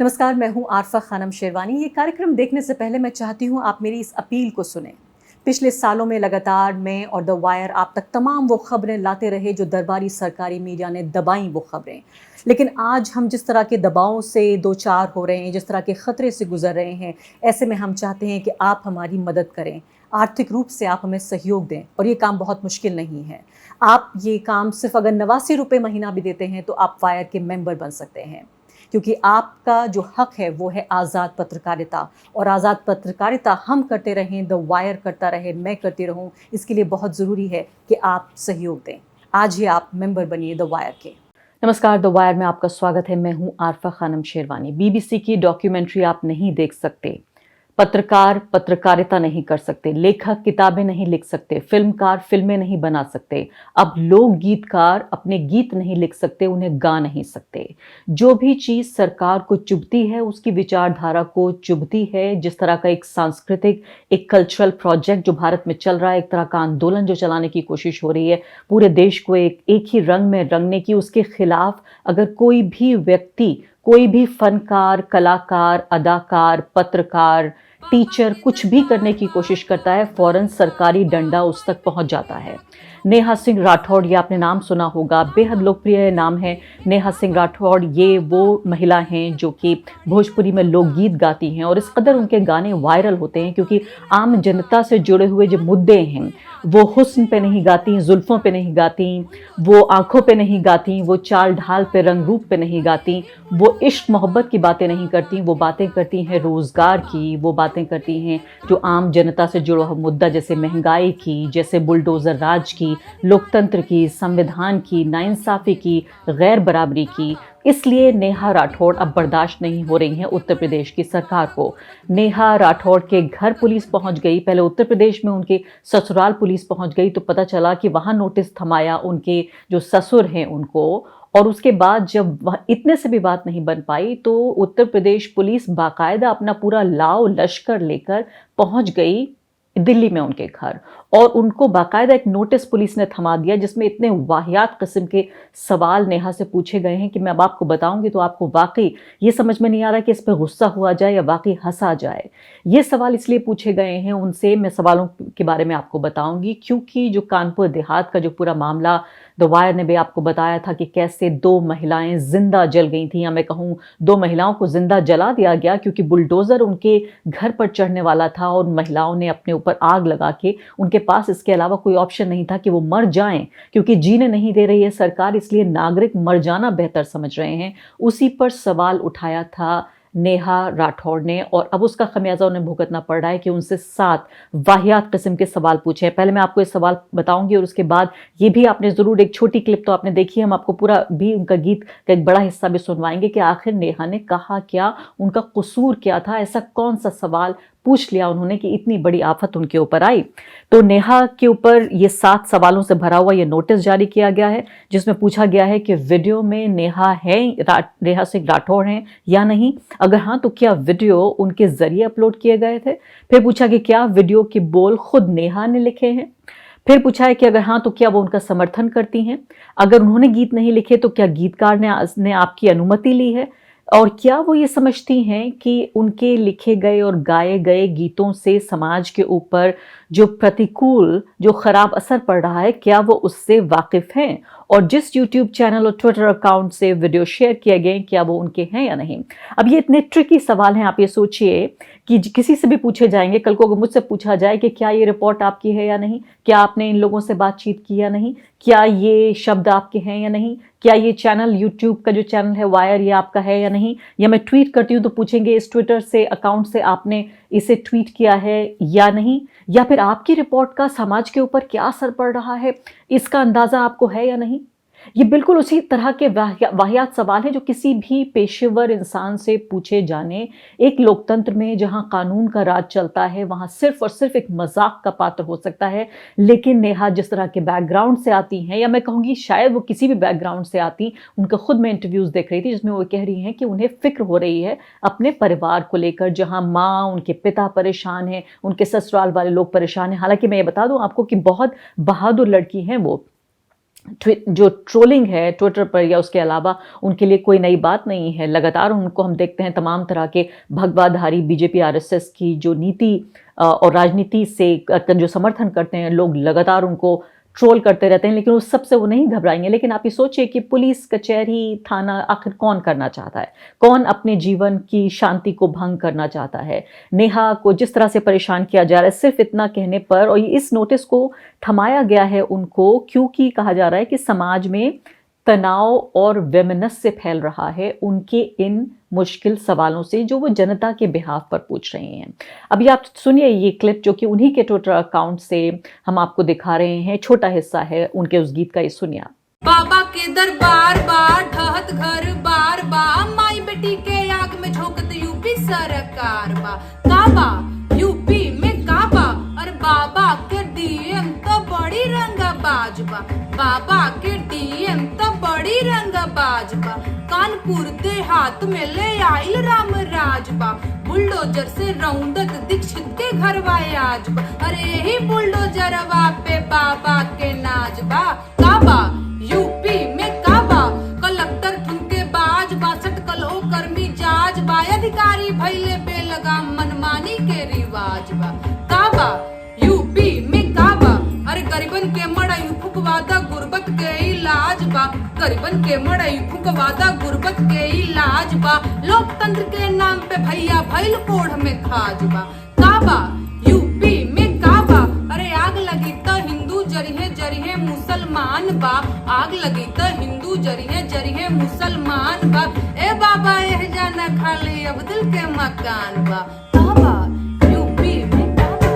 नमस्कार, मैं हूं आरफा खानम शेरवानी। ये कार्यक्रम देखने से पहले मैं चाहती हूं आप मेरी इस अपील को सुनें। पिछले सालों में लगातार मैं और द वायर आप तक तमाम वो खबरें लाते रहे जो दरबारी सरकारी मीडिया ने दबाई वो खबरें। लेकिन आज हम जिस तरह के दबावों से दो चार हो रहे हैं, जिस तरह के खतरे से गुजर रहे हैं, ऐसे में हम चाहते हैं कि आप हमारी मदद करें, आर्थिक रूप से आप हमें सहयोग दें। और ये काम बहुत मुश्किल नहीं है। आप ये काम सिर्फ अगर 89 रुपये महीना भी देते हैं तो आप वायर के मेंबर बन सकते हैं, क्योंकि आपका जो हक है वो है आज़ाद पत्रकारिता। और आज़ाद पत्रकारिता हम करते रहें, द वायर करता रहे, मैं करती रहूं, इसके लिए बहुत ज़रूरी है कि आप सहयोग दें। आज ही आप मेंबर बनिए द वायर के। नमस्कार, द वायर में आपका स्वागत है। मैं हूं आरफा खानम शेरवानी। बीबीसी की डॉक्यूमेंट्री आप नहीं देख सकते, पत्रकार पत्रकारिता नहीं कर सकते, लेखक किताबें नहीं लिख सकते, फिल्मकार फिल्में नहीं बना सकते, अब लोक गीतकार अपने गीत नहीं लिख सकते, उन्हें गा नहीं सकते। जो भी चीज़ सरकार को चुभती है, उसकी विचारधारा को चुभती है, जिस तरह का एक सांस्कृतिक, एक कल्चरल प्रोजेक्ट जो भारत में चल रहा है, एक तरह का आंदोलन जो चलाने की कोशिश हो रही है, पूरे देश को एक ही रंग में रंगने की, उसके खिलाफ अगर कोई भी व्यक्ति, कोई भी फनकार, कलाकार, अदाकार, पत्रकार, टीचर कुछ भी करने की कोशिश करता है, फौरन सरकारी डंडा उस तक पहुंच जाता है। नेहा सिंह राठौड़, ये आपने नाम सुना होगा, बेहद लोकप्रिय नाम है नेहा सिंह राठौड़। ये वो महिला हैं जो कि भोजपुरी में लोकगीत गाती हैं और इस कदर उनके गाने वायरल होते हैं क्योंकि आम जनता से जुड़े हुए जो मुद्दे हैं, वो हुस्न पे नहीं गाती, जुल्फ़ों पे नहीं गाती, वो आंखों पे नहीं गाती, वो चाल ढाल पे, रंग रूप पे नहीं गाती, वो इश्क मोहब्बत की बातें नहीं करती, वो बातें करती हैं रोज़गार की, वो बातें करती हैं जो आम जनता से जुड़ा हुआ मुद्दा, जैसे महंगाई की, जैसे बुलडोज़र राज की, लोकतंत्र की, संविधान की, नाइंसाफ़ी की, गैर बराबरी की। इसलिए नेहा राठौड़ अब बर्दाश्त नहीं हो रही हैं उत्तर प्रदेश की सरकार को। नेहा राठौड़ के घर पुलिस पहुंच गई, पहले उत्तर प्रदेश में उनके ससुराल पुलिस पहुंच गई तो पता चला कि वहां नोटिस थमाया उनके जो ससुर हैं उनको। और उसके बाद जब वह इतने से भी बात नहीं बन पाई तो उत्तर प्रदेश पुलिस बाकायदा अपना पूरा लाव लश्कर लेकर पहुंच गई दिल्ली में उनके घर, और उनको बाकायदा एक नोटिस पुलिस ने थमा दिया जिसमें इतने वाहियात किस्म के सवाल नेहा से पूछे गए हैं कि मैं अब आपको बताऊंगी तो आपको वाकई ये समझ में नहीं आ रहा कि इस पर गुस्सा हुआ जाए या वाकई हंसा जाए। ये सवाल इसलिए पूछे गए हैं उनसे, मैं सवालों के बारे में आपको बताऊंगी, क्योंकि जो कानपुर देहात का जो पूरा मामला द वायर ने भी आपको बताया था कि कैसे 2 महिलाएं जिंदा जल गई थी, या मैं कहूँ 2 महिलाओं को जिंदा जला दिया गया क्योंकि बुलडोजर उनके घर पर चढ़ने वाला था और महिलाओं ने अपने ऊपर आग लगा के, उनके पास इसके अलावा कोई ऑप्शन नहीं था कि वो मर जाएं, क्योंकि जीने नहीं दे रही है सरकार, इसलिए नागरिक मर जाना बेहतर समझ रहे हैं। उसी पर सवाल उठाया था नेहा राठौड़ ने, और अब उसका खमियाजा उन्हें भुगतना पड़ रहा है कि उनसे 7 वाहियात किस्म के सवाल पूछे हैं। पहले मैं आपको ये सवाल बताऊंगी और उसके बाद ये भी आपने ज़रूर, एक छोटी क्लिप तो आपने देखी, हम आपको पूरा भी उनका गीत का एक बड़ा हिस्सा भी सुनवाएंगे कि आखिर नेहा ने कहा क्या, उनका कसूर क्या था, ऐसा कौन सा सवाल पूछ लिया उन्होंने कि इतनी बड़ी आफत उनके ऊपर आई। तो नेहा के ऊपर ये 7 सवालों से भरा हुआ ये नोटिस जारी किया गया है जिसमें पूछा गया है कि वीडियो में नेहा सिंह राठौड़ हैं या नहीं, अगर हाँ तो क्या वीडियो उनके जरिए अपलोड किए गए थे। फिर पूछा कि क्या वीडियो के बोल खुद नेहा ने लिखे हैं। फिर पूछा है कि अगर हाँ तो क्या वो उनका समर्थन करती हैं, अगर उन्होंने गीत नहीं लिखे तो क्या गीतकार ने आपकी अनुमति ली है, और क्या वो ये समझती हैं कि उनके लिखे गए और गाए गए गीतों से समाज के ऊपर जो प्रतिकूल, जो खराब असर पड़ रहा है, क्या वो उससे वाकिफ हैं, और जिस यूट्यूब चैनल और ट्विटर अकाउंट से वीडियो शेयर किए गए क्या वो उनके हैं या नहीं। अब ये इतने ट्रिकी सवाल हैं, आप ये सोचिए कि किसी से भी पूछे जाएंगे, कल को अगर मुझसे पूछा जाए कि क्या ये रिपोर्ट आपकी है या नहीं, क्या आपने इन लोगों से बातचीत की या नहीं, क्या ये शब्द आपके हैं या नहीं, क्या ये चैनल, यूट्यूब का जो चैनल है वायर, ये आपका है या नहीं, या मैं ट्वीट करती हूँ तो पूछेंगे इस ट्विटर से अकाउंट से आपने इसे ट्वीट किया है या नहीं, या फिर आपकी रिपोर्ट का समाज के ऊपर क्या असर पड़ रहा है, इसका अंदाजा आपको है या नहीं। ये बिल्कुल उसी तरह के वाहियात सवाल हैं जो किसी भी पेशेवर इंसान से पूछे जाने। एक लोकतंत्र में जहां कानून का राज चलता है वहां सिर्फ और सिर्फ एक मजाक का पात्र हो सकता है, लेकिन नेहा जिस तरह के बैकग्राउंड से आती हैं, या मैं कहूँगी शायद वो किसी भी बैकग्राउंड से आती, उनका खुद मैं इंटरव्यूज़ देख रही थी जिसमें वो कह रही हैं कि उन्हें फिक्र हो रही है अपने परिवार को लेकर, जहाँ माँ, उनके पिता परेशान हैं, उनके ससुराल वाले लोग परेशान हैं। हालांकि मैं ये बता दूँ आपको कि बहुत बहादुर लड़की हैं वो, जो ट्रोलिंग है ट्विटर पर या उसके अलावा उनके लिए कोई नई बात नहीं है। लगातार उनको हम देखते हैं तमाम तरह के भगवाधारी बीजेपी आरएसएस की जो नीति और राजनीति से जो समर्थन करते हैं लोग लगातार उनको ट्रोल करते रहते हैं, लेकिन उस सब से वो नहीं घबराएंगे। लेकिन आप ये सोचिए कि पुलिस कचहरी थाना आखिर कौन करना चाहता है, कौन अपने जीवन की शांति को भंग करना चाहता है। नेहा को जिस तरह से परेशान किया जा रहा है सिर्फ इतना कहने पर, और इस नोटिस को थमाया गया है उनको क्योंकि कहा जा रहा है कि समाज में तनाव और वैमनस्य फैल रहा है उनके इन मुश्किल सवालों से जो वो जनता के बिहाफ पर पूछ रहे हैं। अभी आप सुनिए ये क्लिप जो कि उन्हीं के ट्विटर अकाउंट से हम आपको दिखा रहे हैं, छोटा हिस्सा है उनके उस गीत का, ये सुनिए। बाबा के दरबार बार ढहत घर बार बा माई बेटी के आग में झोंकत यूपी सरकार बा काबा यूपी में काबा और बाबा के डीएम तो बड़ी रंगबाज बा बाबा के डीएम तो बड़ी रंगबाज बा कानपुर देहात में ले आइल राम राज बा बुलडोजर से रौंदत दीक्षित के घर आज बा अरे ही बुलडोजरवा पे बाबा के नाज बा काबा यूपी में काबा कलेक्टर ठुमके बाज बासठ कलो कर्मी जाज बा अधिकारी भैले बेलगाम मनमानी के रिवाज बा काबा यूपी में काबा अरे गरीबन के मड़ई फुकवादा गुर्बत के इलाज बा गरीबन के मड़ई फुकवादा गुर्बत के इलाज बा लोकतंत्र के नाम पे भैया भैल कोढ़ में खाज बा काबा यूपी में काबा अरे आग लगी तो हिंदू जरिहे जरिहे मुसलमान बा आग लगी तो हिंदू जरिहे जरिहे मुसलमान बा ए बाबा एह जाना खाली अब्दुल के मकान बा काबा यूपी में काबा।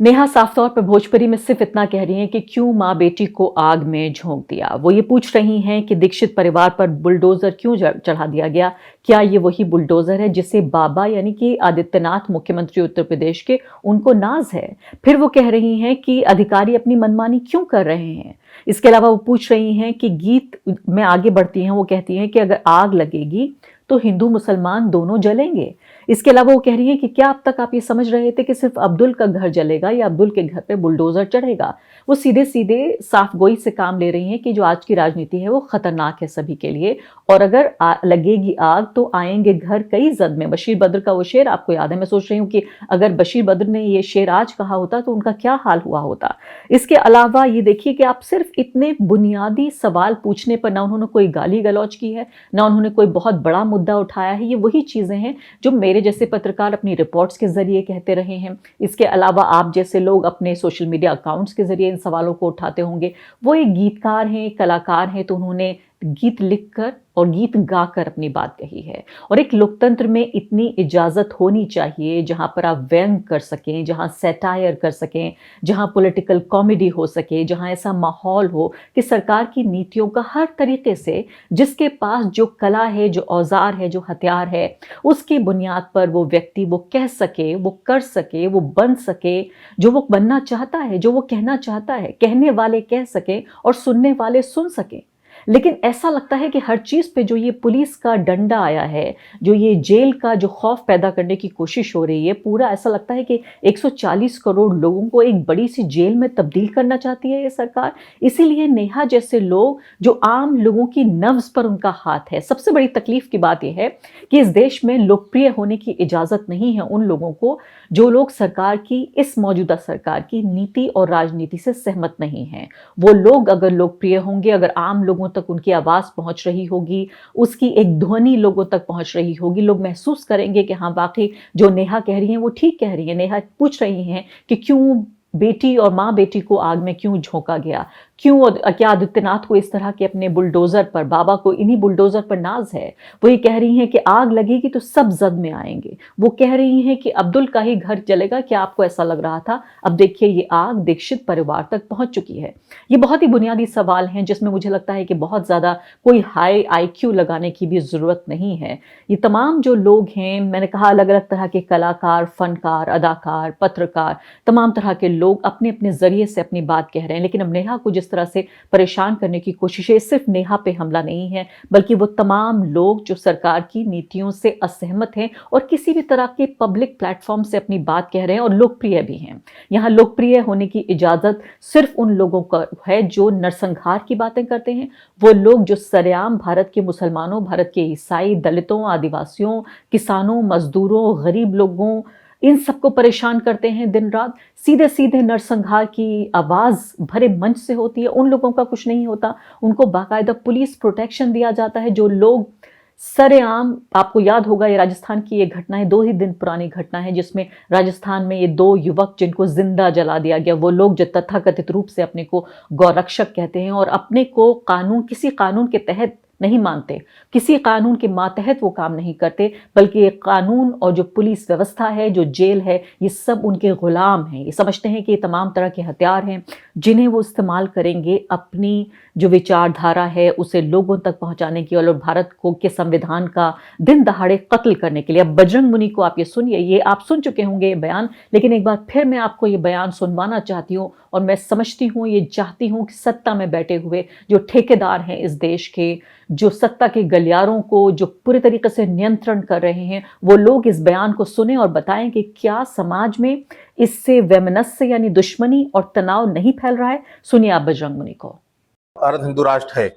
नेहा साफ तौर पर भोजपुरी में सिर्फ इतना कह रही हैं कि क्यों माँ बेटी को आग में झोंक दिया। वो ये पूछ रही हैं कि दीक्षित परिवार पर बुलडोजर क्यों चढ़ा दिया गया, क्या ये वही बुलडोजर है जिसे बाबा यानी कि आदित्यनाथ मुख्यमंत्री उत्तर प्रदेश के उनको नाज है। फिर वो कह रही हैं कि अधिकारी अपनी मनमानी क्यों कर रहे हैं। इसके अलावा वो पूछ रही हैं कि गीत में आगे बढ़ती हैं, वो कहती हैं कि अगर आग लगेगी तो हिंदू मुसलमान दोनों जलेंगे। इसके अलावा वो कह रही हैं कि क्या अब तक आप ये समझ रहे थे कि सिर्फ अब्दुल का घर जलेगा या अब्दुल के घर पे बुलडोजर चढ़ेगा। वो सीधे सीधे साफ गोई से काम ले रही हैं कि जो आज की राजनीति है वो खतरनाक है सभी के लिए, और अगर लगेगी आग तो आएंगे घर कई जद में। बशीर बद्र का वो शेर आपको याद है। मैं सोच रही हूँ कि अगर बशीर बद्र ने ये शेर आज कहा होता तो उनका क्या हाल हुआ होता। इसके अलावा ये देखिए कि आप सिर्फ इतने बुनियादी सवाल पूछने पर ना उन्होंने कोई गाली गलौज की है, ना उन्होंने कोई बहुत बड़ा मुद्दा उठाया है। ये वही चीजें हैं जो मेरे जैसे पत्रकार अपनी रिपोर्ट्स के जरिए कहते रहे हैं। इसके अलावा आप जैसे लोग अपने सोशल मीडिया अकाउंट्स के जरिए इन सवालों को उठाते होंगे। वो एक गीतकार हैं, कलाकार हैं, तो उन्होंने गीत लिखकर और गीत गाकर अपनी बात कही है। और एक लोकतंत्र में इतनी इजाजत होनी चाहिए जहां पर आप व्यंग कर सकें, जहां सैटायर कर सकें, जहां पॉलिटिकल कॉमेडी हो सके, जहां ऐसा माहौल हो कि सरकार की नीतियों का हर तरीके से जिसके पास जो कला है, जो औजार है, जो हथियार है, उसकी बुनियाद पर वो व्यक्ति वो कह सके, वो कर सके, वो बन सके जो वो बनना चाहता है, जो वो कहना चाहता है, कहने वाले कह सके और सुनने वाले सुन सके। लेकिन ऐसा लगता है कि हर चीज पे जो ये पुलिस का डंडा आया है, जो ये जेल का जो खौफ पैदा करने की कोशिश हो रही है, पूरा ऐसा लगता है कि 140 करोड़ लोगों को एक बड़ी सी जेल में तब्दील करना चाहती है ये सरकार। इसीलिए नेहा जैसे लोग जो आम लोगों की नब्ज पर उनका हाथ है। सबसे बड़ी तकलीफ की बात यह है कि इस देश में लोकप्रिय होने की इजाजत नहीं है उन लोगों को जो लोग सरकार की, इस मौजूदा सरकार की नीति और राजनीति से सहमत नहीं है। वो लोग अगर लोकप्रिय होंगे, अगर आम लोगों तक उनकी आवाज पहुंच रही होगी, उसकी एक ध्वनि लोगों तक पहुंच रही होगी, लोग महसूस करेंगे कि हाँ वाकई जो नेहा कह रही हैं वो ठीक कह रही है। नेहा पूछ रही हैं कि क्यों बेटी और माँ बेटी को आग में क्यों झोंका गया, क्यों, क्या आदित्यनाथ को इस तरह के अपने बुलडोजर पर, बाबा को इन्हीं बुलडोजर पर नाज है। वो ये कह रही हैं कि आग लगेगी तो सब जद में आएंगे। वो कह रही हैं कि अब्दुल का ही घर जलेगा, क्या आपको ऐसा लग रहा था? अब देखिए ये आग दीक्षित परिवार तक पहुंच चुकी है। ये बहुत ही बुनियादी सवाल हैं जिसमें मुझे लगता है कि बहुत ज्यादा कोई हाई IQ लगाने की भी जरूरत नहीं है। ये तमाम जो लोग हैं, मैंने कहा अलग अलग तरह के कलाकार, फनकार, अदाकार, पत्रकार, तमाम तरह के लोग अपने अपने जरिए से अपनी बात कह रहे हैं। लेकिन अब नेहा को जिस तरह से परेशान करने की कोशिश है, सिर्फ नेहा पे हमला नहीं है, बल्कि वो तमाम लोग जो सरकार की नीतियों से असहमत हैं और किसी भी तरह के पब्लिक प्लेटफॉर्म से अपनी बात कह रहे हैं और लोकप्रिय भी हैं। यहाँ लोकप्रिय होने की इजाज़त सिर्फ उन लोगों को है जो नरसंहार की बातें करते हैं, वो लोग जो सरेआम भारत के मुसलमानों, भारत के ईसाई, दलितों, आदिवासियों, किसानों, मजदूरों, गरीब लोगों, इन सबको परेशान करते हैं दिन रात। सीधे सीधे नरसंहार की आवाज़ भरे मंच से होती है, उन लोगों का कुछ नहीं होता। उनको बाकायदा पुलिस प्रोटेक्शन दिया जाता है। जो लोग सरेआम, आपको याद होगा ये राजस्थान की ये घटना है, 2 ही दिन पुरानी घटना है, जिसमें राजस्थान में ये 2 युवक जिनको जिंदा जला दिया गया, वो लोग जो तथाकथित रूप से अपने को गौरक्षक कहते हैं और अपने को किसी कानून के तहत नहीं मानते, किसी कानून के मातहत वो काम नहीं करते, बल्कि ये कानून और जो पुलिस व्यवस्था है, जो जेल है, ये सब उनके गुलाम हैं। ये समझते हैं कि ये तमाम तरह के हथियार हैं जिन्हें वो इस्तेमाल करेंगे अपनी जो विचारधारा है उसे लोगों तक पहुंचाने की और भारत को के संविधान का दिन दहाड़े कत्ल करने के लिए। अब बजरंग मुनि को आप ये सुनिए, ये आप सुन चुके होंगे ये बयान, लेकिन एक बार फिर मैं आपको ये बयान सुनवाना चाहती हूँ और मैं समझती हूँ, ये चाहती हूँ कि सत्ता में बैठे हुए जो ठेकेदार हैं इस देश के, जो सत्ता के गलियारों को जो पूरे तरीके से नियंत्रण कर रहे हैं, वो लोग इस बयान को सुने और बताएं कि क्या समाज में इससे वैमनस्य यानी दुश्मनी और तनाव नहीं फैल रहा है। सुनिए आप बजरंग मुनि को। भारत हिंदू राष्ट्र है,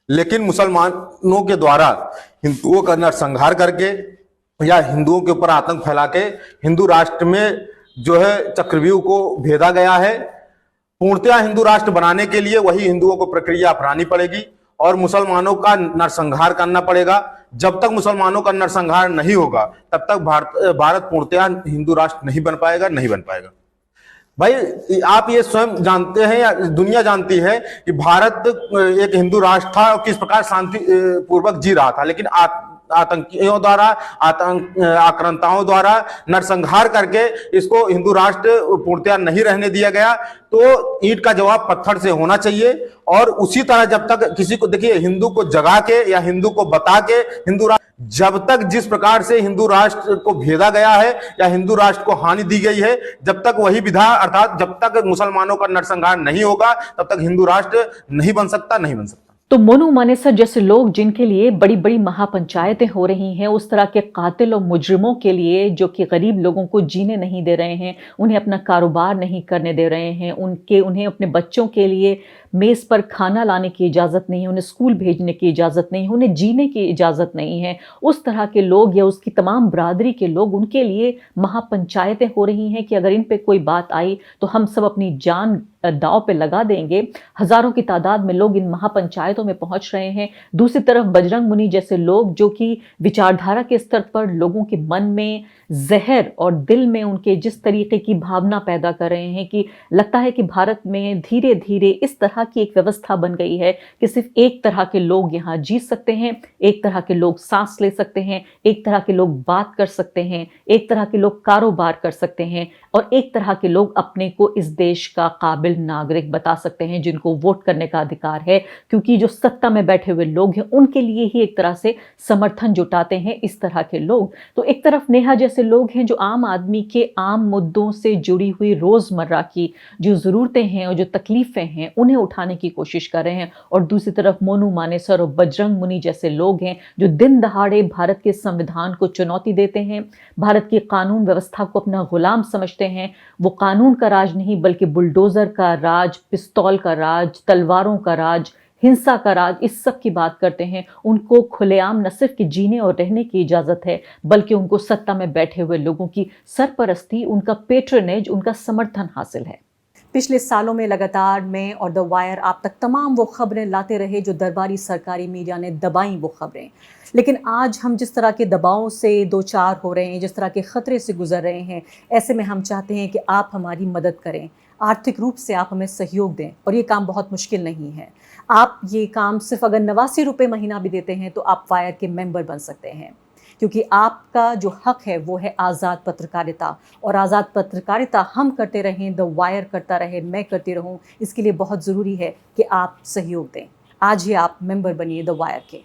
लेकिन मुसलमानों के द्वारा हिंदुओं का नरसंहार करके या हिंदुओं के ऊपर आतंक फैला के हिंदू राष्ट्र में जो है चक्रव्यूह को भेदा गया है। पूर्णतया हिंदू राष्ट्र बनाने के लिए वही हिंदुओं को प्रक्रिया अपनानी पड़ेगी और मुसलमानों का नरसंहार करना पड़ेगा। जब तक मुसलमानों का नरसंहार नहीं होगा तब तक भारत पूर्णतया हिंदू राष्ट्र नहीं बन पाएगा। भाई आप ये स्वयं जानते हैं या दुनिया जानती है कि भारत एक हिंदू राष्ट्र था और किस प्रकार शांति पूर्वक जी रहा था, लेकिन आतंकियों द्वारा, आक्रांताओं द्वारा नरसंहार करके इसको हिंदू राष्ट्र पूर्णतया नहीं रहने दिया गया। तो ईंट का जवाब पत्थर से होना चाहिए। और उसी तरह जब तक किसी को, देखिए, हिंदू को जगा के या हिंदू को बता के हिंदू राष्ट्र, जब तक जिस प्रकार से हिंदू राष्ट्र को भेदा गया है या हिंदू राष्ट्र को हानि दी गई है, जब तक वही विधा, अर्थात जब तक मुसलमानों का नरसंहार नहीं होगा तब तक हिंदू राष्ट्र नहीं बन सकता। तो मोनू मानेसर जैसे लोग जिनके लिए बड़ी बड़ी महापंचायतें हो रही हैं, उस तरह के कातिल और मुजरिमों के लिए जो कि गरीब लोगों को जीने नहीं दे रहे हैं, उन्हें अपना कारोबार नहीं करने दे रहे हैं, उन्हें अपने बच्चों के लिए मेज़ पर खाना लाने की इजाज़त नहीं है, उन्हें स्कूल भेजने की इजाज़त नहीं है, उन्हें जीने की इजाज़त नहीं है, उस तरह के लोग या उसकी तमाम बरादरी के लोग, उनके लिए महापंचायतें हो रही हैं कि अगर इन पे कोई बात आई तो हम सब अपनी जान दांव पे लगा देंगे। हजारों की तादाद में लोग इन महापंचायतों में पहुंच रहे हैं। दूसरी तरफ बजरंग मुनि जैसे लोग जो कि विचारधारा के स्तर पर लोगों के मन में जहर और दिल में उनके जिस तरीके की भावना पैदा कर रहे हैं कि लगता है कि भारत में धीरे धीरे इस तरह की एक व्यवस्था बन गई है कि सिर्फ एक तरह के लोग यहाँ जी सकते हैं, एक तरह के लोग सांस ले सकते हैं, एक तरह के लोग बात कर सकते हैं, एक तरह के लोग कारोबार कर सकते हैं और एक तरह के लोग अपने को इस देश का काबिल नागरिक बता सकते हैं, जिनको वोट करने का अधिकार है, क्योंकि जो सत्ता में बैठे हुए लोग हैं उनके लिए ही एक तरह से समर्थन जुटाते हैं इस तरह के लोग। तो एक तरफ नेहा जैसे लोग हैं जो आम आदमी के आम मुद्दों से जुड़ी हुई रोजमर्रा की जो ज़रूरतें हैं और जो तकलीफ़ें हैं उन्हें उठाने की कोशिश कर रहे हैं, और दूसरी तरफ मोनू मानेसर और बजरंग मुनि जैसे लोग हैं जो दिन दहाड़े भारत के संविधान को चुनौती देते हैं, भारत की कानून व्यवस्था को अपना गुलाम समझते हैं। वो कानून का राज नहीं बल्कि बुलडोजर का राज, पिस्तौल का राज, तलवारों का राज, हिंसा का राज, इस सब की बात करते हैं। उनको खुलेआम न सिर्फ कि जीने और रहने की इजाज़त है बल्कि उनको सत्ता में बैठे हुए लोगों की सरपरस्ती, उनका पेट्रनेज, उनका समर्थन हासिल है। पिछले सालों में लगातार मैं और द वायर आप तक तमाम वो खबरें लाते रहे जो दरबारी सरकारी मीडिया ने दबाई वो खबरें, लेकिन आज हम जिस तरह के दबावों से दो चार हो रहे हैं, जिस तरह के ख़तरे से गुजर रहे हैं, ऐसे में हम चाहते हैं कि आप हमारी मदद करें, आर्थिक रूप से आप हमें सहयोग दें। और ये काम बहुत मुश्किल नहीं है। आप ये काम सिर्फ अगर 89 रुपये महीना भी देते हैं तो आप वायर के मेंबर बन सकते हैं, क्योंकि आपका जो हक है वो है आज़ाद पत्रकारिता, और आज़ाद पत्रकारिता हम करते रहें, द वायर करता रहे, मैं करती रहूं, इसके लिए बहुत ज़रूरी है कि आप सहयोग दें। आज ही आप मेंबर बनिए द वायर के।